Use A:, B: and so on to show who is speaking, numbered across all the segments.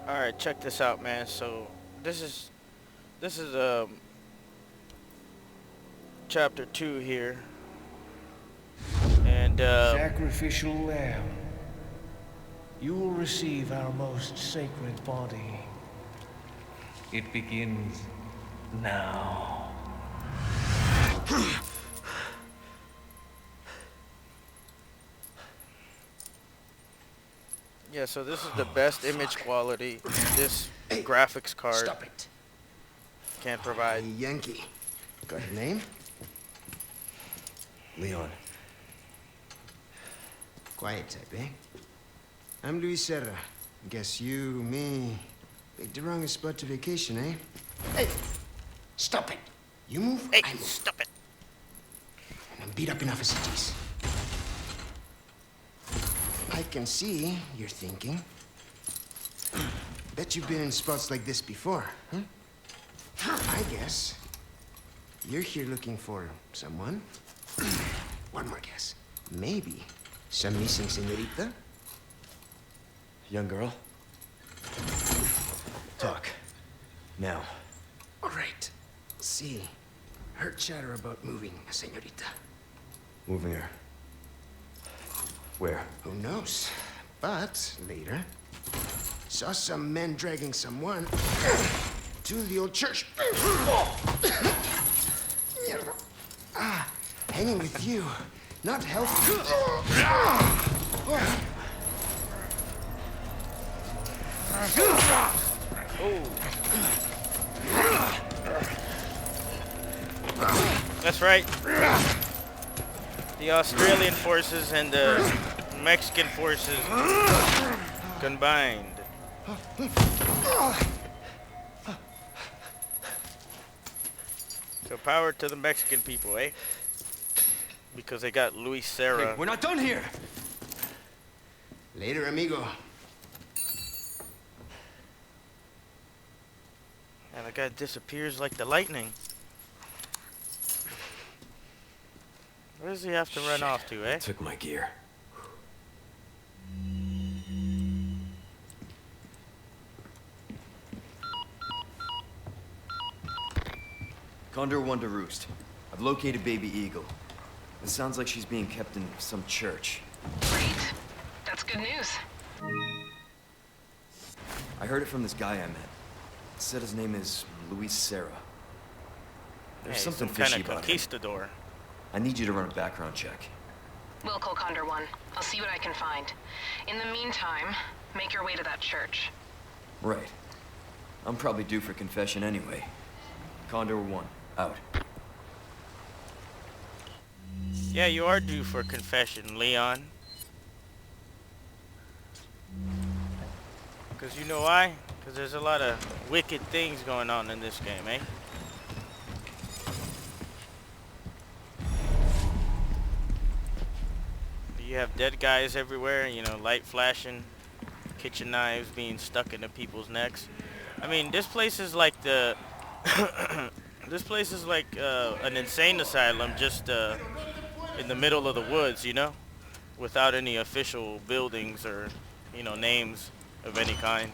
A: All right, check this out, man. So this is chapter 2 here, and
B: Sacrificial lamb, you will receive our most sacred body. It begins now.
A: yeah. So this is the best image quality this graphics card
C: Stop it.
A: can
C: Hey,
A: provide.
C: Yankee. Got your name?
D: Leon.
C: Quiet type, eh? I'm Luis Serra. Guess you, me, picked the wrongest spot to vacation, eh? Hey! Stop it! You move,
A: Hey,
C: I move.
A: stop it!
C: And I'm beat up enough as it is. I can see you're thinking. Bet you've been in spots like this before, huh? I guess you're here looking for someone. One more guess. Maybe some missing señorita?
D: Young girl. Talk. Now.
C: All right. See, heard chatter about moving a señorita.
D: Moving her. Where?
C: Who knows? But later, saw some men dragging someone to the old church. Hanging with you, not healthy.
A: That's right. The Australian forces and the Mexican forces combined. So power to the Mexican people, eh? Because they got Luis Serra.
D: Hey, we're not done here!
C: Later, amigo.
A: And the guy disappears like the lightning. Where does he have to run off to, eh?
D: Took my gear. Condor 1 to Roost. I've located Baby Eagle. It sounds like she's being kept in some church.
E: Great. That's good news.
D: I heard it from this guy I met. Said his name is Luis Serra. There's
A: Hey,
D: something
A: some kind
D: fishy
A: of
D: about him.
A: conquistador.
D: I need you to run a background check.
E: We'll call Condor 1. I'll see what I can find. In the meantime, make your way to that church.
D: Right. I'm probably due for confession anyway. Condor 1, out.
A: Yeah, you are due for confession, Leon. Because you know why? Because there's a lot of wicked things going on in this game, eh? You have dead guys everywhere, you know, light flashing, kitchen knives being stuck into people's necks. I mean, this place is like the... this place is like an insane asylum just in the middle of the woods, you know? Without any official buildings or, you know, names of any kind.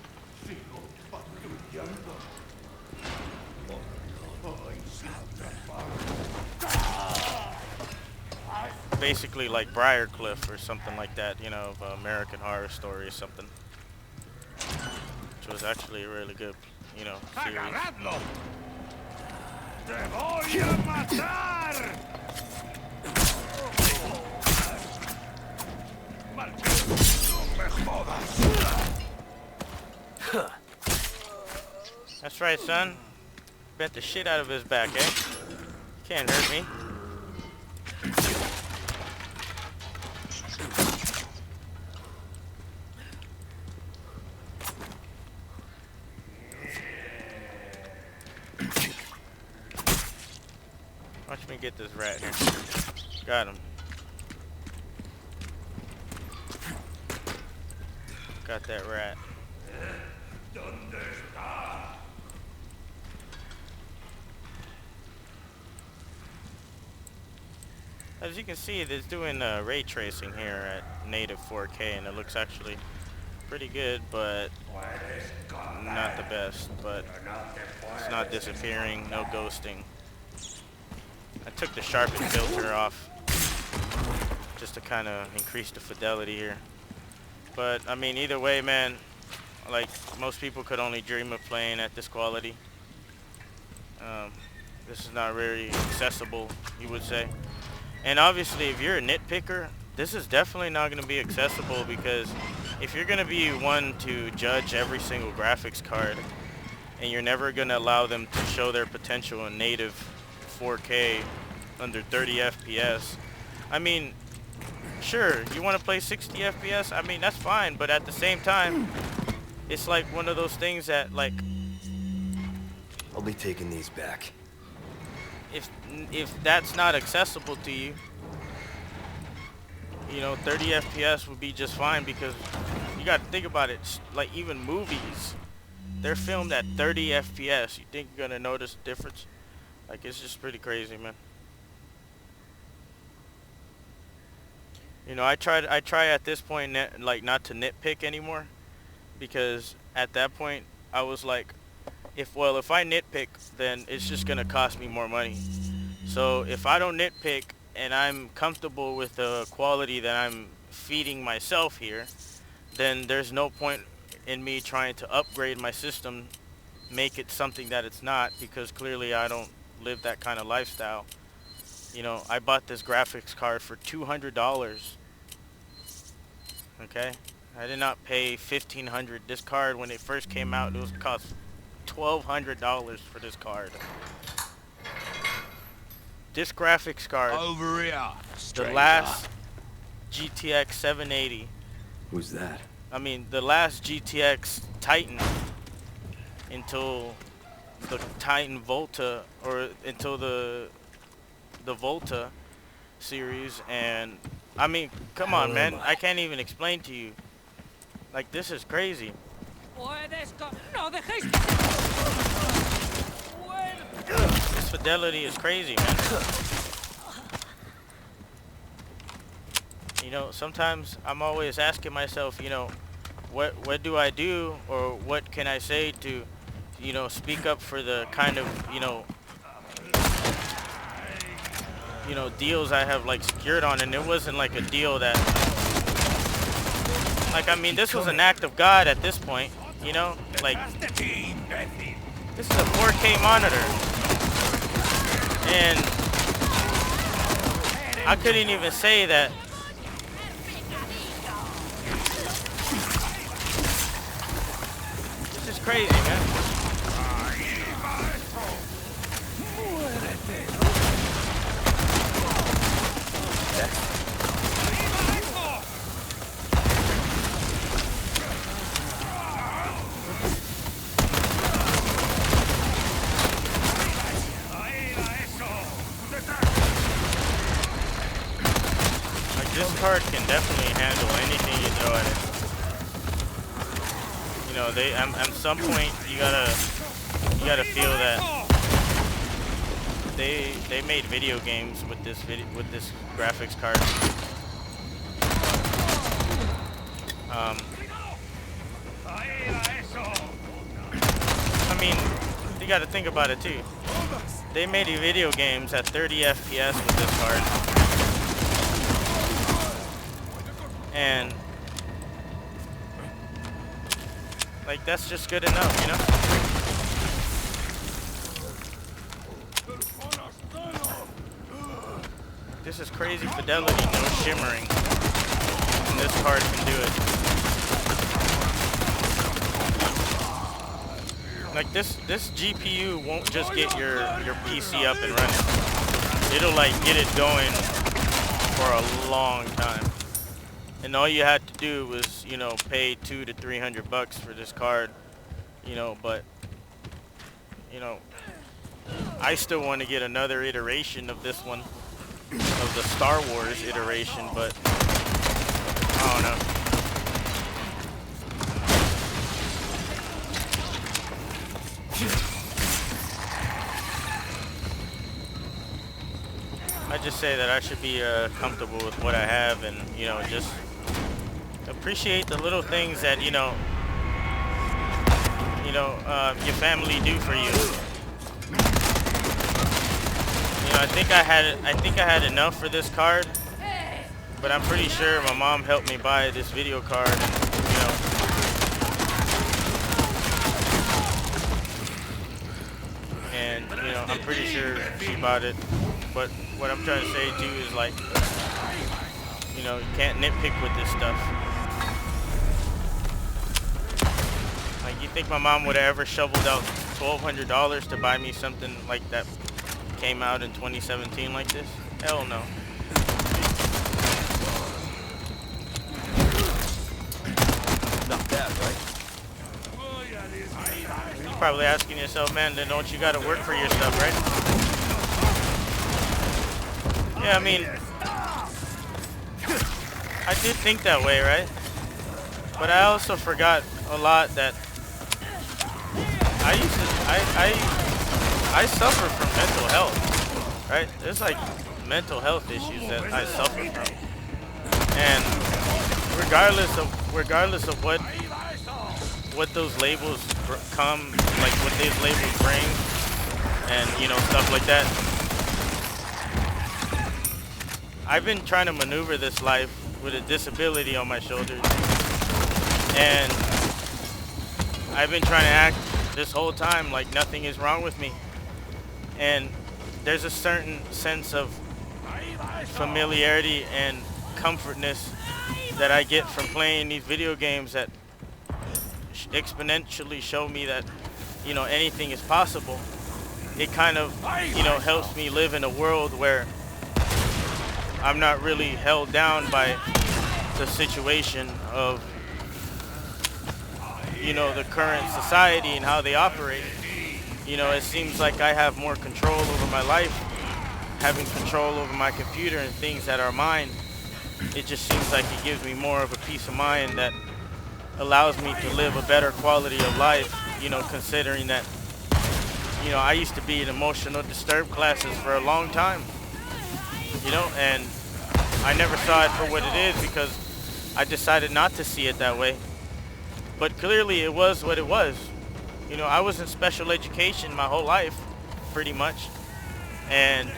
A: Basically like Briarcliff or something like that, you know, of American Horror Story or something. Which was actually a really good, you know, series.
F: ¡Te voy a matar!
A: That's right, son. Bent the shit out of his back, eh? Can't hurt me. Watch me get this rat here. Got him. Got that rat. As you can see, it's doing ray tracing here at native 4K, and it looks actually pretty good, but not the best. But it's not disappearing, no ghosting. I took the sharpen filter off just to kind of increase the fidelity here. But I mean, either way, man, like most people could only dream of playing at this quality. This is not very accessible, you would say. And obviously, if you're a nitpicker, this is definitely not going to be accessible, because if you're going to be one to judge every single graphics card and you're never going to allow them to show their potential in native 4K under 30 FPS, I mean, sure, you want to play 60 FPS, I mean, that's fine, but at the same time, it's like one of those things that, like,
D: I'll be taking these back.
A: if that's not accessible to you, you know, 30 FPS would be just fine, because you got to think about it. Like, even movies, they're filmed at 30 FPS. You think you're gonna notice a difference? Like, it's just pretty crazy, man. You know, I try at this point, like, not to nitpick anymore, because at that point I was like, if I nitpick, then it's just gonna cost me more money. So if I don't nitpick and I'm comfortable with the quality that I'm feeding myself here, then there's no point in me trying to upgrade my system, make it something that it's not, because clearly I don't live that kind of lifestyle. You know, I bought this graphics card for $200. Okay, I did not pay $1,500. This card, when it first came out, it was cost $1,200 for this card. This graphics card,
F: Over here,
A: the
F: stranger.
A: last GTX 780.
D: Who's that?
A: I mean, the last GTX Titan until the Titan Volta, or until the Volta series. And I mean, come on, man, I can't even explain to you. Like, this is crazy. This fidelity is crazy, man. You know, sometimes I'm always asking myself, you know, what do I do, or what can I say to, you know, speak up for the kind of, you know, deals I have, like, secured on. And it wasn't like a deal that, like, I mean, this was an act of God at this point, you know, like, this is a 4K monitor, and I couldn't even say that. This is crazy, man. This card can definitely handle anything you throw at it. You know, at some point you gotta feel that they made video games with this graphics card. I mean, you gotta think about it too. They made video games at 30 FPS with this card. And like, that's just good enough, you know? This is crazy fidelity, no shimmering. And this card can do it. Like, this GPU won't just get your PC up and running. It'll, like, get it going for a long time. And all you had to do was, you know, pay $200 to $300 for this card, you know. But, you know, I still want to get another iteration of this one, of the Star Wars iteration, but I don't know. I just say that I should be comfortable with what I have, and, you know, just appreciate the little things that your family do for you. I think I had enough for this card, but I'm pretty sure my mom helped me buy this video card, and I'm pretty sure she bought it. But what I'm trying to say too is, like, you can't nitpick with this stuff. Like, you think my mom would have ever shoveled out $1,200 to buy me something like that came out in 2017 like this? Hell no.
D: Not bad, right?
A: You're probably asking yourself, man, then don't you gotta work for your stuff, right? Yeah, I mean, I did think that way, right? But I also forgot a lot that I suffer from mental health, right? There's like mental health issues that I suffer from, and regardless of what those labels what these labels bring, and stuff like that. I've been trying to maneuver this life with a disability on my shoulders, and I've been trying to act this whole time like nothing is wrong with me. And there's a certain sense of familiarity and comfortness that I get from playing these video games that exponentially show me that anything is possible. It kind of helps me live in a world where I'm not really held down by the situation of the current society and how they operate. It seems like I have more control over my life, having control over my computer and things that are mine. It just seems like it gives me more of a peace of mind that allows me to live a better quality of life, considering that, I used to be in emotional disturbed classes for a long time, and I never saw it for what it is because I decided not to see it that way. But clearly it was what it was. I was in special education my whole life, pretty much. And,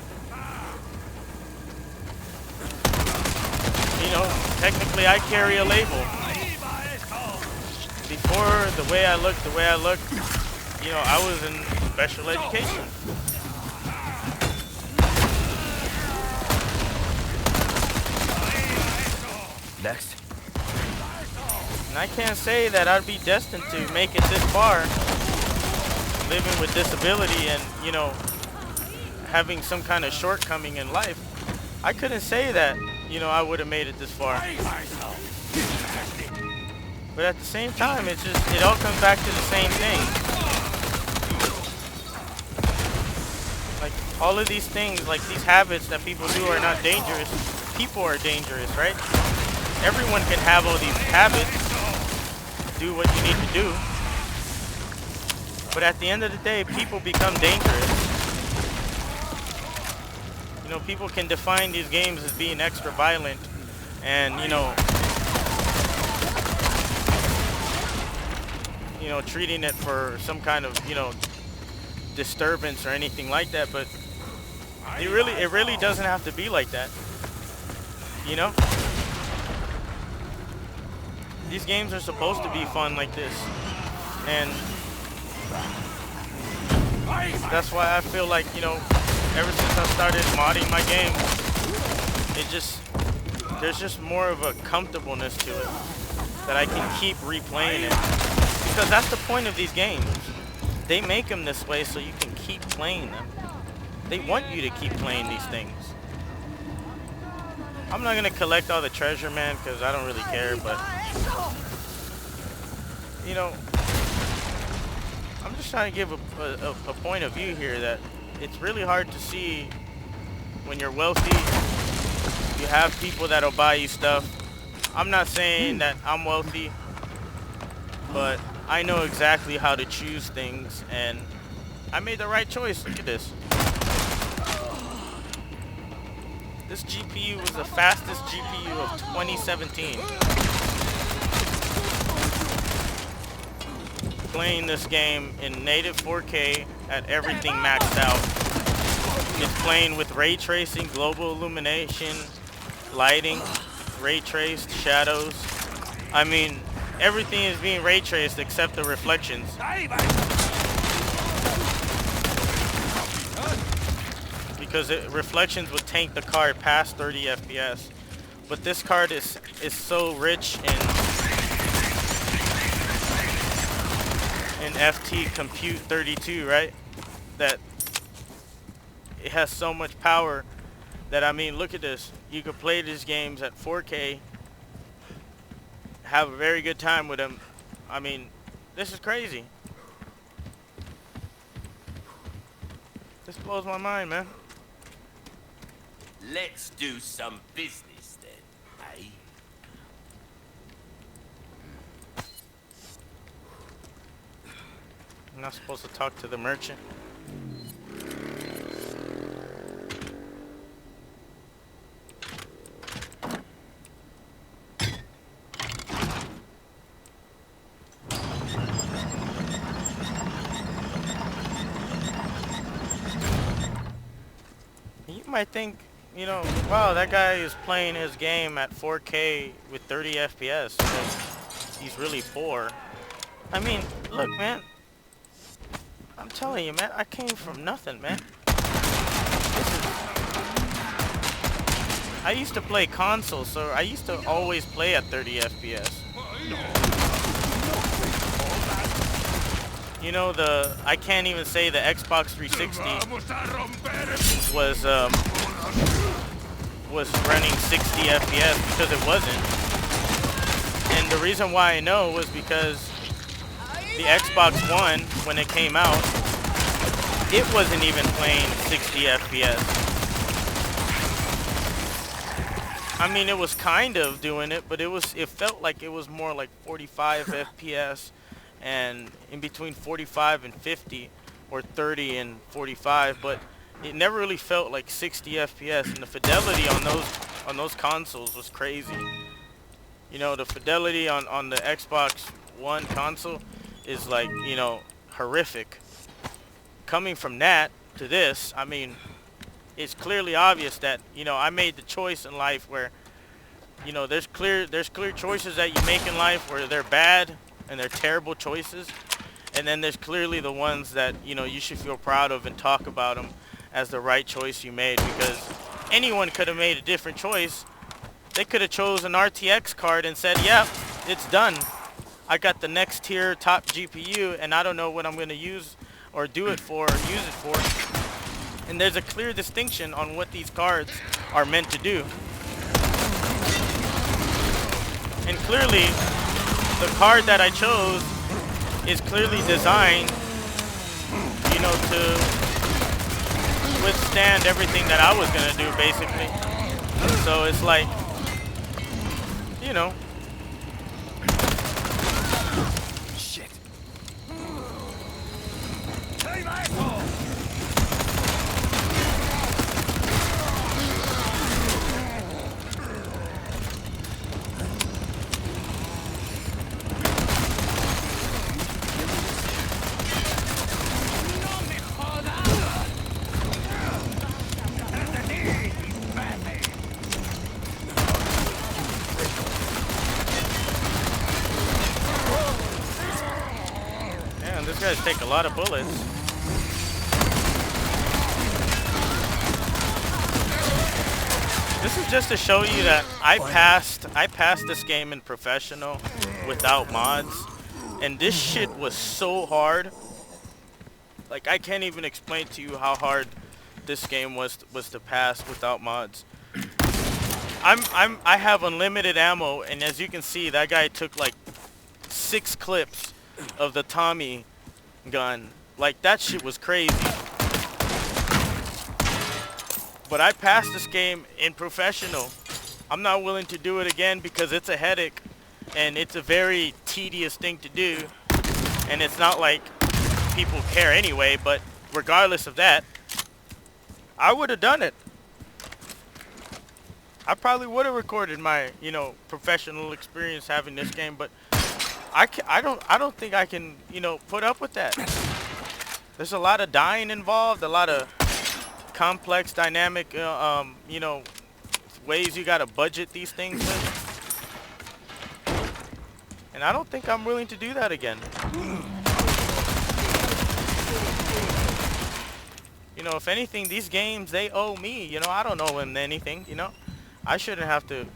A: technically I carry a label. Before, the way I looked, I was in special education.
D: Next.
A: And I can't say that I'd be destined to make it this far, living with disability and, having some kind of shortcoming in life. I couldn't say that, I would have made it this far. But at the same time, it all comes back to the same thing. Like, all of these things, like these habits that people do are not dangerous. People are dangerous, right? Everyone can have all these habits, do what you need to do. But at the end of the day, people become dangerous. People can define these games as being extra violent and, treating it for some kind of, disturbance or anything like that, but it really doesn't have to be like that. These games are supposed to be fun like this, and that's why I feel like, ever since I started modding my game, there's just more of a comfortableness to it, that I can keep replaying it, because that's the point of these games. They make them this way so you can keep playing them. They want you to keep playing these things. I'm not gonna collect all the treasure, man, because I don't really care, but I'm just trying to give a point of view here that it's really hard to see when you're wealthy. You have people that'll buy you stuff. I'm not saying that I'm wealthy, but I know exactly how to choose things, and I made the right choice. Look at this. This GPU was the fastest GPU of 2017. playing this game in native 4K at everything maxed out. It's playing with ray tracing, global illumination, lighting, ray traced, shadows. I mean, everything is being ray traced except the reflections. Because reflections would tank the card past 30 FPS. But this card is so rich in FT Compute 32, right? That it has so much power that, I mean, look at this. You could play these games at 4K, have a very good time with them. I mean, this is crazy. This blows my mind, man.
G: Let's do some business then, eh?
A: I'm not supposed to talk to the merchant. You might think, you know, wow, that guy is playing his game at 4K with 30 FPS. So he's really poor. I mean, look, man. I'm telling you, man, I came from nothing, man. I used to play console, so I used to always play at 30 FPS. You know, I can't even say the Xbox 360 was running 60 FPS because it wasn't. And the reason why I know was because the Xbox One, when it came out, it wasn't even playing 60 FPS. I mean, it was kind of doing it, but it felt like it was more like 45 FPS and in between 45 and 50 or 30 and 45, but it never really felt like 60 FPS, and the fidelity on those consoles was crazy. You know, the fidelity on the Xbox One console is like, you know, horrific. Coming from that to this, I mean, it's clearly obvious that, you know, I made the choice in life where, you know, there's clear choices that you make in life where they're bad and they're terrible choices, and then there's clearly the ones that, you know, you should feel proud of and talk about them as the right choice you made, because anyone could have made a different choice. They could have chose an RTX card and said, yeah, it's done. I got the next tier top GPU and I don't know what I'm going to use or do it for or use it for. And there's a clear distinction on what these cards are meant to do. And clearly, the card that I chose is clearly designed, you know, to withstand everything that I was going to do, basically. So it's like, you know.
G: Shit.
A: Man, these guys take a lot of bullets. This is just to show you that I passed this game in professional without mods, and this shit was so hard. Like, I can't even explain to you how hard this game was to pass without mods. I have unlimited ammo, and as you can see, that guy took like 6 clips of the Tommy gun. Like, that shit was crazy. But I passed this game in professional. I'm not willing to do it again because it's a headache and it's a very tedious thing to do, and it's not like people care anyway. But regardless of that, I would have done it. I probably would have recorded my, you know, professional experience having this game, but I don't think I can, you know, put up with that. There's a lot of dying involved, a lot of complex dynamic, you know, ways you gotta budget these things with. And I don't think I'm willing to do that again. You know, if anything, these games, they owe me. You know, I don't owe them anything, you know. I shouldn't have to, you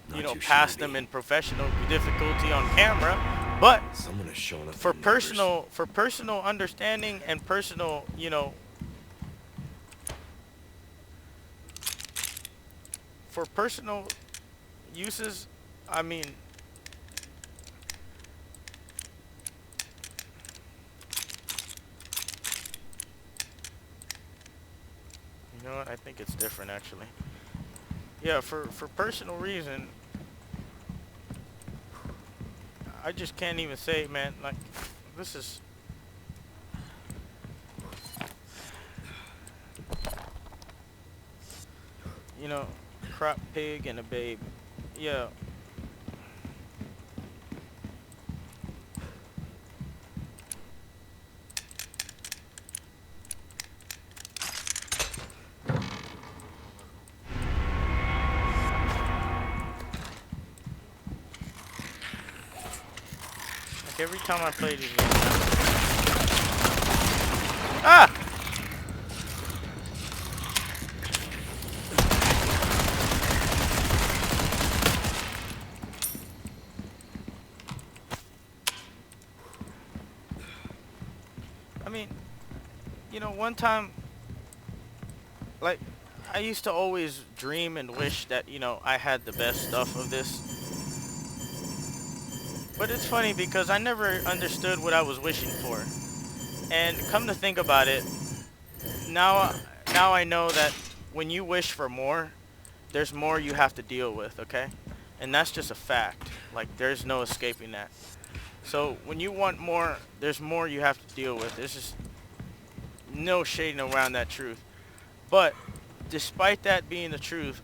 G: Not
A: know,
G: too
A: pass
G: shabby.
A: them in professional difficulty on camera. But
G: Someone has shown up
A: for
G: in numbers.
A: personal understanding and personal, you know, for personal uses, I mean, you know what? I think it's different actually. Yeah, for personal reason, I just can't even say, man, like, this is, you know, crop pig and a babe. Yeah. Like every time I play these games. Ah! I mean, you know, one time, like, I used to always dream and wish that, you know, I had the best stuff of this. But it's funny because I never understood what I was wishing for. And come to think about it, now now I know that when you wish for more, there's more you have to deal with, okay? And that's just a fact. Like, there's no escaping that. So when you want more, there's more you have to deal with. There's just no shading around that truth. But despite that being the truth,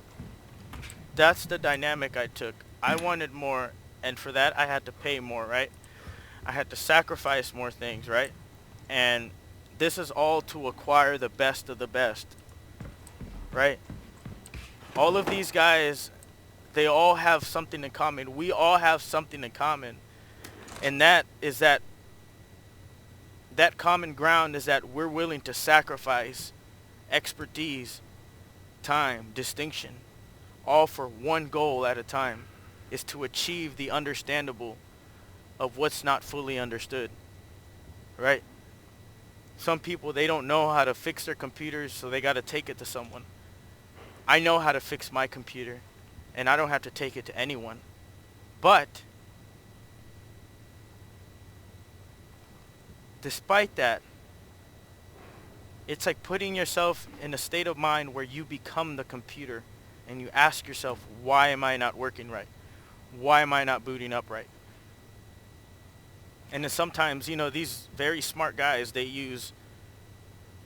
A: that's the dynamic I took. I wanted more, and for that I had to pay more, right? I had to sacrifice more things, right? And this is all to acquire the best of the best, right? All of these guys, they all have something in common. We all have something in common. And that is that common ground is that we're willing to sacrifice expertise, time, distinction, all for one goal at a time, is to achieve the understandable of what's not fully understood, right? Some people, they don't know how to fix their computers, so they got to take it to someone. I know how to fix my computer, and I don't have to take it to anyone. But despite that, it's like putting yourself in a state of mind where you become the computer and you ask yourself, why am I not working right? Why am I not booting up right? And then sometimes, you know, these very smart guys, they use,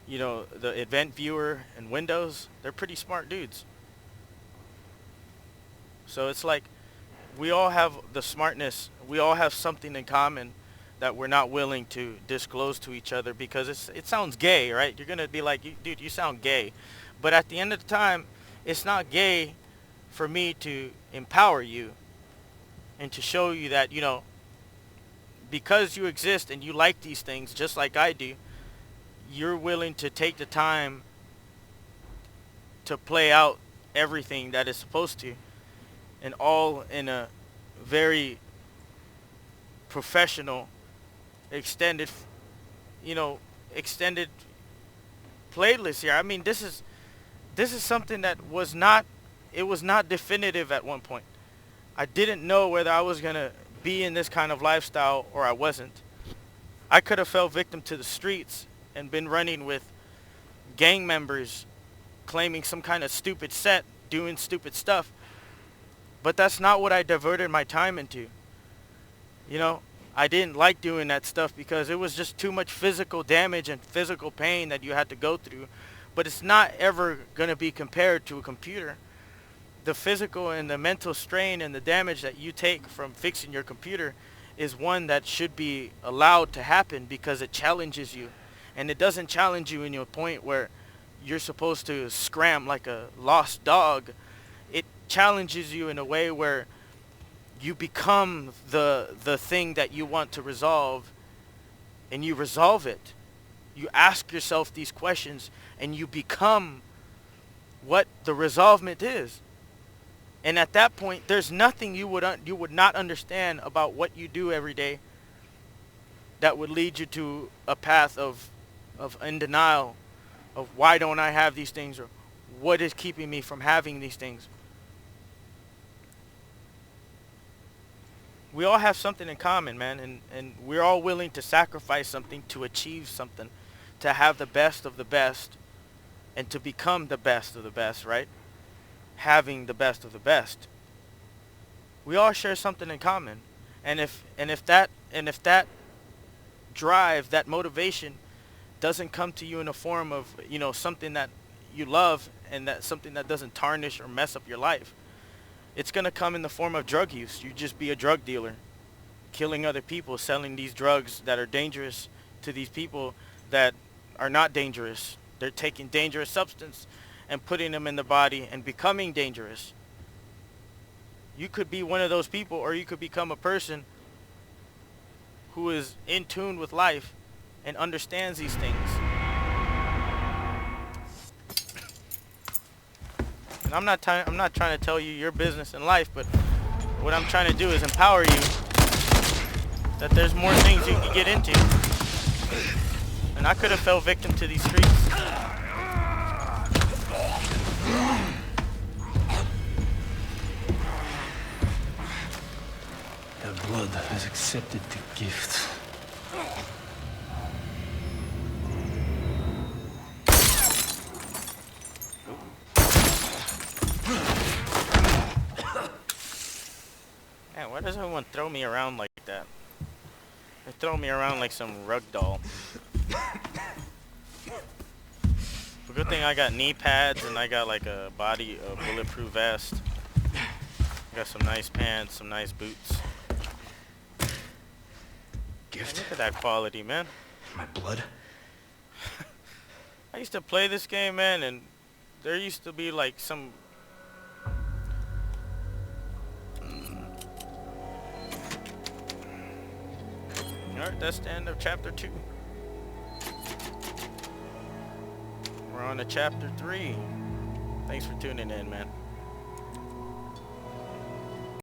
A: you know, the event viewer and Windows. They're pretty smart dudes. So it's like we all have the smartness. We all have something in common that we're not willing to disclose to each other because it sounds gay, right? You're going to be like, dude, you sound gay. But at the end of the time, it's not gay for me to empower you and to show you that, you know, because you exist and you like these things just like I do, you're willing to take the time to play out everything that is supposed to, and all in a very professional, extended, you know, extended playlist here. I mean, this is something that was not, it was not definitive at one point. I didn't know whether I was going to be in this kind of lifestyle or I wasn't. I could have fell victim to the streets and been running with gang members claiming some kind of stupid set, doing stupid stuff. But that's not what I diverted my time into. You know, I didn't like doing that stuff because it was just too much physical damage and physical pain that you had to go through. But it's not ever going to be compared to a computer. The physical and the mental strain and the damage that you take from fixing your computer is one that should be allowed to happen because it challenges you. And it doesn't challenge you in your point where you're supposed to scram like a lost dog. It challenges you in a way where you become the thing that you want to resolve, and you resolve it. You ask yourself these questions and you become what the resolvement is. And at that point, there's nothing you would not understand about what you do every day that would lead you to a path of in denial of why don't I have these things, or what is keeping me from having these things. We all have something in common, man, and we're all willing to sacrifice something to achieve something, to have the best of the best, and to become the best of the best, right? Having the best of the best. We all share something in common. And if that drive, that motivation doesn't come to you in a form of, something that you love, and that something that doesn't tarnish or mess up your life, it's going to come in the form of drug use. You just be a drug dealer, killing other people, selling these drugs that are dangerous to these people that are not dangerous. They're taking dangerous substance and putting them in the body and becoming dangerous. You could be one of those people, or you could become a person who is in tune with life and understands these things. And I'm not trying to tell you your business in life, but what I'm trying to do is empower you that there's more things you can get into. And I could have fell victim to these streets.
B: Their blood has accepted the gift.
A: Man, why does everyone throw me around like that? They throw me around like some rug doll. But good thing I got knee pads and I got like a bulletproof vest. I got some nice pants, some nice boots.
B: Gift?
A: Man, look at that quality, man.
B: My blood?
A: I used to play this game, man, and there used to be like some... Alright, that's the end of chapter 2. We're on to chapter 3. Thanks for tuning in, man.